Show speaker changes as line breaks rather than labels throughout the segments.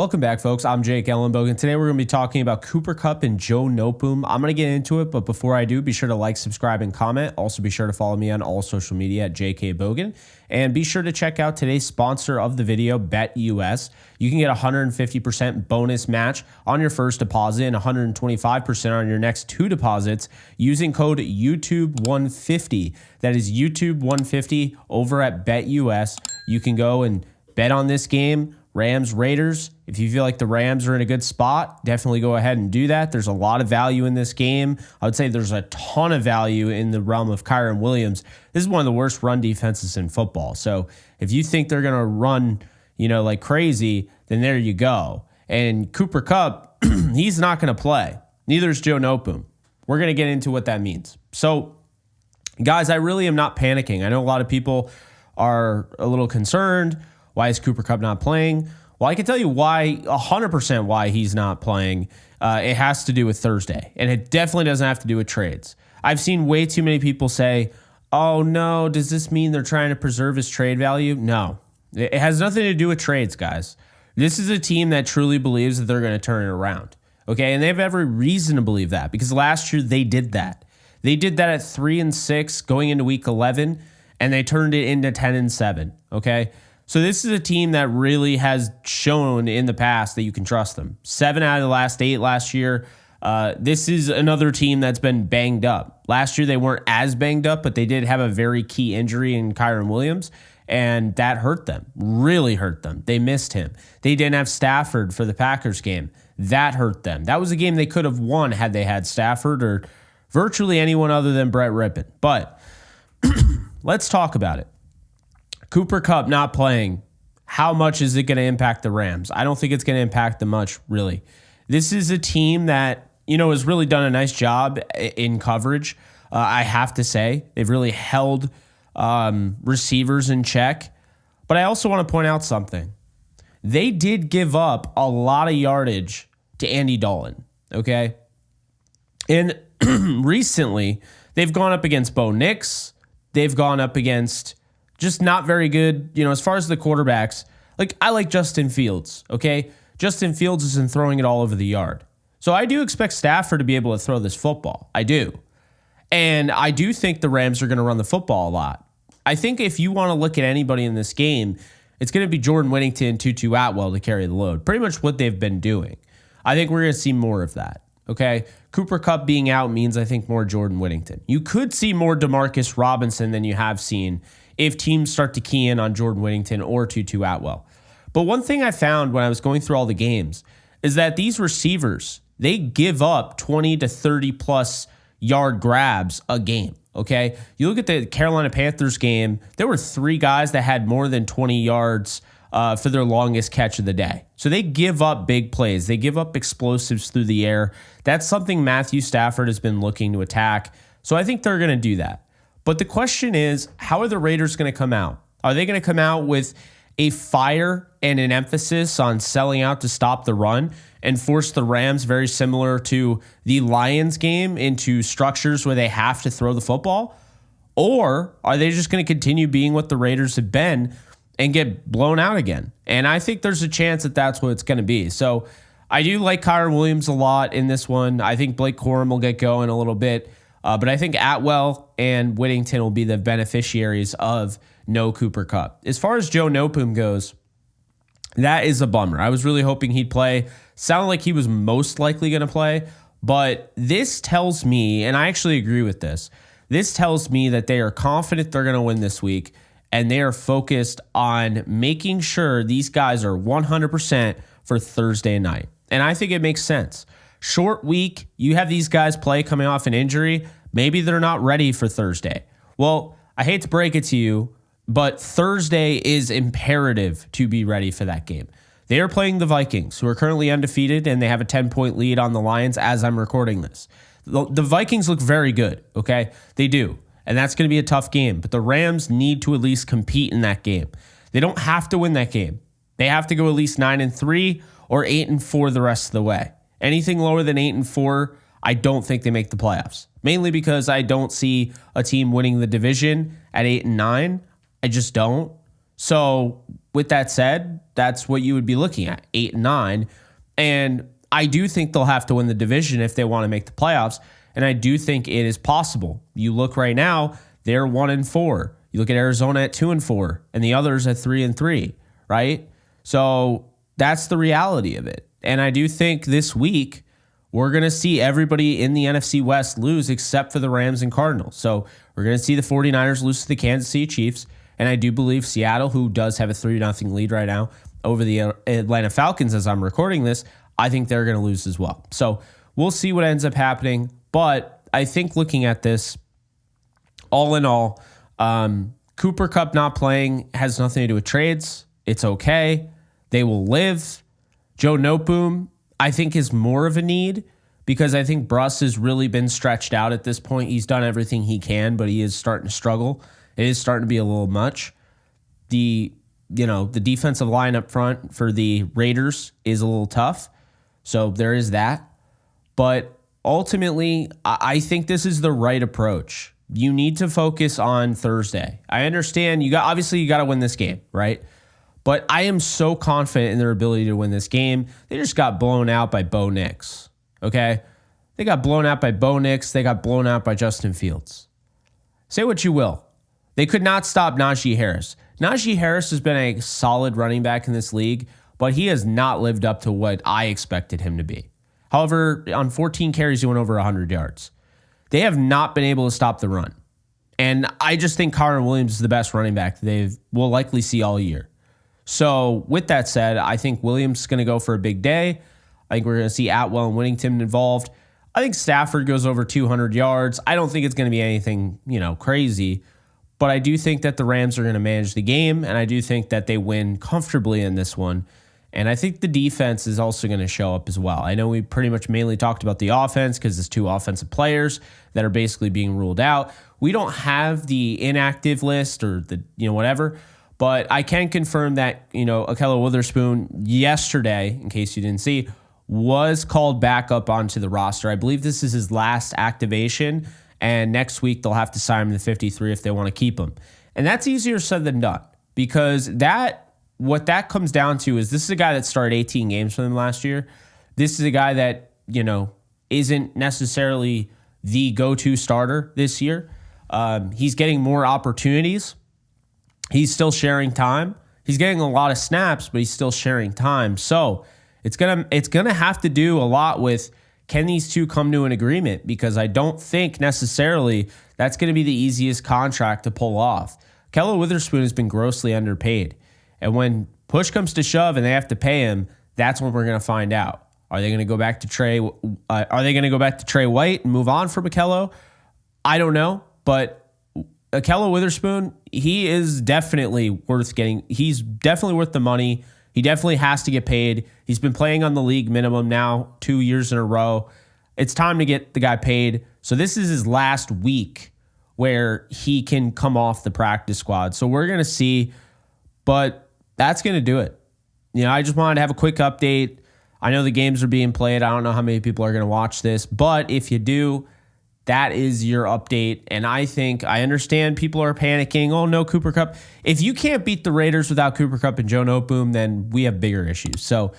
Welcome back, folks. I'm Jake Ellenbogen. Today we're going to be talking about Cooper Kupp and Joe Noteboom. I'm going to get into it, but before I do, be sure to like, subscribe, and comment. Also, be sure to follow me on all social media at JKBogen. And be sure to check out today's sponsor of the video, BetUS. You can get a 150% bonus match on your first deposit and 125% on your next two deposits using code YouTube150. That is YouTube150 over at BetUS. You can go and bet on this game. Rams, Raiders. If you feel like the Rams are in a good spot, definitely go ahead and do that. There's a lot of value in this game. I would say there's a ton of value in the realm of Kyren Williams. This is one of the worst run defenses in football. So if you think they're going to run, like crazy, then there you go. And Cooper Kupp, he's not going to play. Neither is Joe Noteboom. We're going to get into what that means. So, guys, I really am not panicking. I know a lot of people are a little concerned. Why is Cooper Kupp not playing? Well, I can tell you why, 100% why he's not playing. It has to do with Thursday, and it definitely doesn't have to do with trades. I've seen way too many people say, oh, no, does this mean they're trying to preserve his trade value? No, it has nothing to do with trades, guys. This is a team that truly believes that they're going to turn it around, okay? And they have every reason to believe that because last year they did that. They did that at 3-6 going into week 11, and they turned it into 10-7, okay? So this is a team that really has shown in the past that you can trust them. 7 out of the last 8 last year. This is another team that's been banged up. Last year they weren't as banged up, but they did have a very key injury in Kyren Williams, and that hurt them, really hurt them. They missed him. They didn't have Stafford for the Packers game. That hurt them. That was a game they could have won had they had Stafford or virtually anyone other than Brett Rippon. But let's talk about it. Cooper Kupp not playing, how much is it going to impact the Rams? I don't think it's going to impact them much, really. This is a team that, has really done a nice job in coverage. I have to say, they've really held receivers in check. But I also want to point out something. They did give up a lot of yardage to Andy Dalton, okay? And recently, they've gone up against Bo Nix. They've gone up against just not very good, as far as the quarterbacks. I like Justin Fields, okay? Justin Fields isn't throwing it all over the yard. So I do expect Stafford to be able to throw this football. I do. And I do think the Rams are going to run the football a lot. I think if you want to look at anybody in this game, it's going to be Jordan Whittington, Tutu Atwell to carry the load. Pretty much what they've been doing. I think we're going to see more of that, okay? Cooper Kupp being out means, I think, more Jordan Whittington. You could see more Demarcus Robinson than you have seen if teams start to key in on Jordan Whittington or Tutu Atwell. But one thing I found when I was going through all the games is that these receivers, they give up 20 to 30 plus yard grabs a game, okay? You look at the Carolina Panthers game, there were 3 guys that had more than 20 yards for their longest catch of the day. So they give up big plays. They give up explosives through the air. That's something Matthew Stafford has been looking to attack. So I think they're going to do that. But the question is, how are the Raiders going to come out? Are they going to come out with a fire and an emphasis on selling out to stop the run and force the Rams, very similar to the Lions game, into structures where they have to throw the football? Or are they just going to continue being what the Raiders have been and get blown out again? And I think there's a chance that that's what it's going to be. So I do like Kyren Williams a lot in this one. I think Blake Corum will get going a little bit. But I think Atwell and Whittington will be the beneficiaries of no Cooper Kupp. As far as Joe Noteboom goes, that is a bummer. I was really hoping he'd play. Sounded like he was most likely going to play. But this tells me, and I actually agree with this tells me that they are confident they're going to win this week, and they are focused on making sure these guys are 100% for Thursday night. And I think it makes sense. Short week, you have these guys play coming off an injury. Maybe they're not ready for Thursday. Well, I hate to break it to you, but Thursday is imperative to be ready for that game. They are playing the Vikings, who are currently undefeated, and they have a 10-point lead on the Lions as I'm recording this. The Vikings look very good, okay? They do, and that's going to be a tough game, but the Rams need to at least compete in that game. They don't have to win that game. They have to go at least 9-3 or 8-4 the rest of the way. Anything lower than 8-4, I don't think they make the playoffs. Mainly because I don't see a team winning the division at 8-9. I just don't. So with that said, that's what you would be looking at, 8 and 9. And I do think they'll have to win the division if they want to make the playoffs. And I do think it is possible. You look right now, they're 1 and 4. You look at Arizona at 2 and 4, and the others at 3 and 3, right? So that's the reality of it. And I do think this week we're going to see everybody in the NFC West lose except for the Rams and Cardinals. So we're going to see the 49ers lose to the Kansas City Chiefs. And I do believe Seattle, who does have a 3-0 lead right now over the Atlanta Falcons as I'm recording this, I think they're going to lose as well. So we'll see what ends up happening. But I think looking at this, all in all, Cooper Kupp not playing has nothing to do with trades. It's okay. They will live. Joe Noteboom, I think, is more of a need because I think Bruss has really been stretched out at this point. He's done everything he can, but he is starting to struggle. It is starting to be a little much. The defensive line up front for the Raiders is a little tough. So there is that. But ultimately, I think this is the right approach. You need to focus on Thursday. I understand you got to win this game, right? But I am so confident in their ability to win this game. They just got blown out by Bo Nix. Okay? They got blown out by Bo Nix. They got blown out by Justin Fields. Say what you will. They could not stop Najee Harris. Najee Harris has been a solid running back in this league, but he has not lived up to what I expected him to be. However, on 14 carries, he went over 100 yards. They have not been able to stop the run. And I just think Kyren Williams is the best running back they will likely see all year. So with that said, I think Williams is going to go for a big day. I think we're going to see Atwell and Whittington involved. I think Stafford goes over 200 yards. I don't think it's going to be anything, crazy. But I do think that the Rams are going to manage the game, and I do think that they win comfortably in this one. And I think the defense is also going to show up as well. I know we pretty much mainly talked about the offense because it's 2 offensive players that are basically being ruled out. We don't have the inactive list or the, whatever, but I can confirm that, Ahkello Witherspoon yesterday, in case you didn't see, was called back up onto the roster. I believe this is his last activation, and next week they'll have to sign him to 53 if they want to keep him. And that's easier said than done because what that comes down to is this is a guy that started 18 games for them last year. This is a guy that, isn't necessarily the go-to starter this year. He's getting more opportunities. He's still sharing time. He's getting a lot of snaps, but he's still sharing time. So it's gonna have to do a lot with, can these two come to an agreement? Because I don't think necessarily that's going to be the easiest contract to pull off. Ahkello Witherspoon has been grossly underpaid. And when push comes to shove and they have to pay him, that's when we're going to find out. Are they going to go back to Trey? Are they going to go back to Trey White and move on from Ahkello? I don't know, but Ahkello Witherspoon, he is definitely worth getting. He's definitely worth the money. He definitely has to get paid. He's been playing on the league minimum now 2 years in a row. It's time to get the guy paid. So this is his last week where he can come off the practice squad. So we're going to see, but that's going to do it. I just wanted to have a quick update. I know the games are being played. I don't know how many people are going to watch this, but if you do, that is your update. And I understand people are panicking. Oh, no, Cooper Kupp. If you can't beat the Raiders without Cooper Kupp and Joe Noteboom, then we have bigger issues. So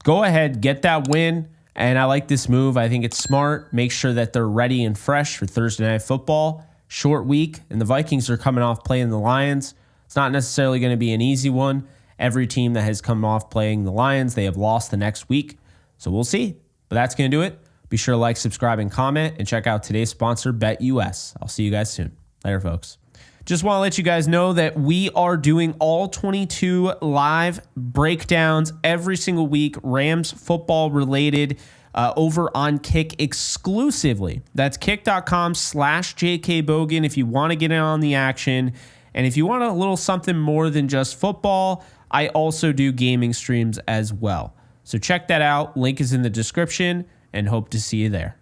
go ahead, get that win. And I like this move. I think it's smart. Make sure that they're ready and fresh for Thursday Night Football. Short week, and the Vikings are coming off playing the Lions. It's not necessarily going to be an easy one. Every team that has come off playing the Lions, they have lost the next week. So we'll see. But that's going to do it. Be sure to like, subscribe, and comment, and check out today's sponsor, BetUS. I'll see you guys soon. Later, folks. Just want to let you guys know that we are doing all 22 live breakdowns every single week, Rams football related, over on Kick exclusively. That's kick.com/JKBogan if you want to get in on the action. And if you want a little something more than just football, I also do gaming streams as well. So check that out. Link is in the description, and hope to see you there.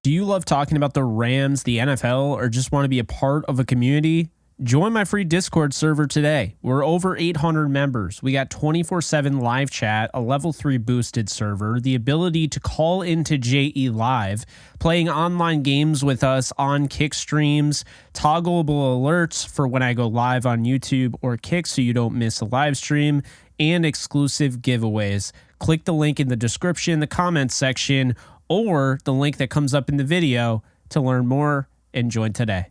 Do you love talking about the Rams, the NFL, or just want to be a part of a community? Join my free Discord server today. We're over 800 members. We got 24/7 live chat, a level 3 boosted server, the ability to call into JE Live, playing online games with us on Kick streams, toggleable alerts for when I go live on YouTube or Kick so you don't miss a live stream, and exclusive giveaways. Click the link in the description, the comments section, or the link that comes up in the video to learn more and join today.